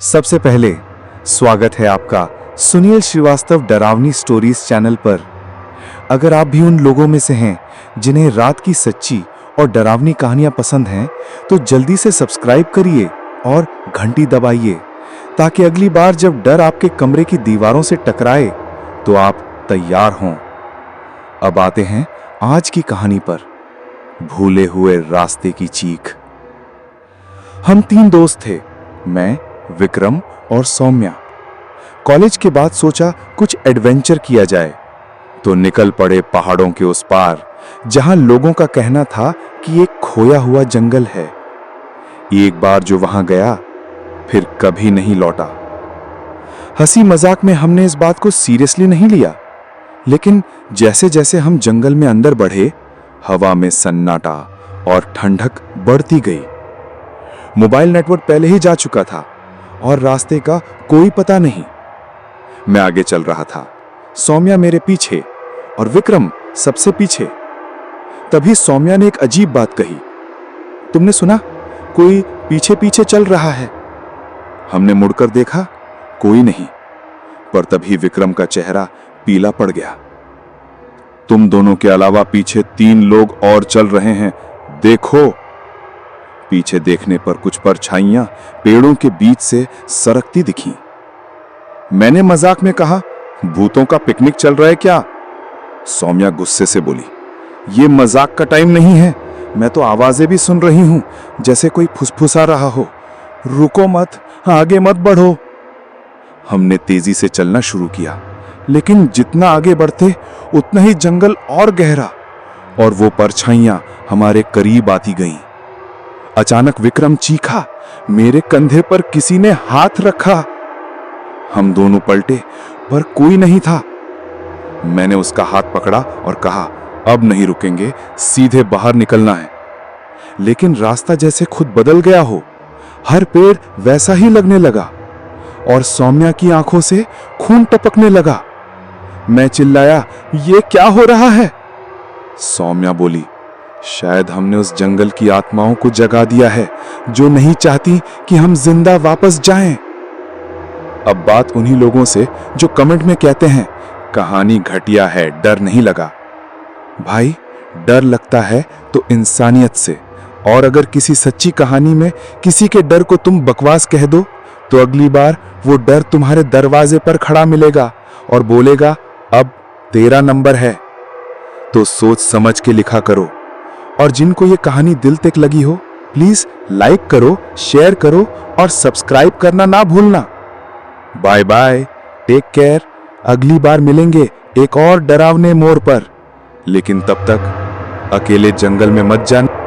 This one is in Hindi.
सबसे पहले स्वागत है आपका सुनील श्रीवास्तव डरावनी स्टोरीज चैनल पर। अगर आप भी उन लोगों में से हैं जिन्हें रात की सच्ची और डरावनी कहानियां पसंद हैं, तो जल्दी से सब्सक्राइब करिए और घंटी दबाइए ताकि अगली बार जब डर आपके कमरे की दीवारों से टकराए तो आप तैयार हों। अब आते हैं आज की कहानी पर, भूले हुए रास्ते की चीख। हम 3 दोस्त थे, मैं, विक्रम और सौम्या। कॉलेज के बाद सोचा कुछ एडवेंचर किया जाए, तो निकल पड़े पहाड़ों के उस पार, जहां लोगों का कहना था कि एक खोया हुआ जंगल है। एक बार जो वहां गया, फिर कभी नहीं लौटा। हंसी मजाक में हमने इस बात को सीरियसली नहीं लिया, लेकिन जैसे जैसे हम जंगल में अंदर बढ़े, हवा में सन्नाटा और ठंडक बढ़ती गई। मोबाइल नेटवर्क पहले ही जा चुका था और रास्ते का कोई पता नहीं। मैं आगे चल रहा था, सौम्या मेरे पीछे और विक्रम सबसे पीछे। तभी सौम्या ने एक अजीब बात कही, तुमने सुना? कोई पीछे पीछे चल रहा है। हमने मुड़कर देखा, कोई नहीं। पर तभी विक्रम का चेहरा पीला पड़ गया। तुम दोनों के अलावा पीछे 3 लोग और चल रहे हैं, देखो। पीछे देखने पर कुछ परछाइयां पेड़ों के बीच से सरकती दिखीं। मैंने मजाक में कहा, भूतों का पिकनिक चल रहा है क्या? सौम्या गुस्से से बोली, ये मजाक का टाइम नहीं है। मैं तो आवाजें भी सुन रही हूं, जैसे कोई फुसफुसा रहा हो। रुको मत, आगे मत बढ़ो। हमने तेजी से चलना शुरू किया, लेकिन जितना आगे बढ़ते उतना ही जंगल और गहरा और वो परछाइयां हमारे करीब आती गईं। अचानक विक्रम चीखा, मेरे कंधे पर किसी ने हाथ रखा। हम दोनों पलटे, पर कोई नहीं था। मैंने उसका हाथ पकड़ा और कहा, अब नहीं रुकेंगे, सीधे बाहर निकलना है। लेकिन रास्ता जैसे खुद बदल गया हो, हर पेड़ वैसा ही लगने लगा और सौम्या की आंखों से खून टपकने लगा। मैं चिल्लाया, ये क्या हो रहा है? सौम्या बोली, शायद हमने उस जंगल की आत्माओं को जगा दिया है, जो नहीं चाहती कि हम जिंदा वापस जाएं। अब बात उन्हीं लोगों से जो कमेंट में कहते हैं, कहानी घटिया है, डर नहीं लगा। भाई, डर लगता है तो इंसानियत से, और अगर किसी सच्ची कहानी में किसी के डर को तुम बकवास कह दो, तो अगली बार वो डर तुम्हारे दरवाजे पर खड़ा मिलेगा और बोलेगा, अब तेरा नंबर है। तो सोच समझ के लिखा करो। और जिनको ये कहानी दिल तक लगी हो, प्लीज लाइक करो, शेयर करो और सब्सक्राइब करना ना भूलना। Bye bye, take care. अगली बार मिलेंगे एक और डरावने मोड़ पर, लेकिन तब तक अकेले जंगल में मत जाना।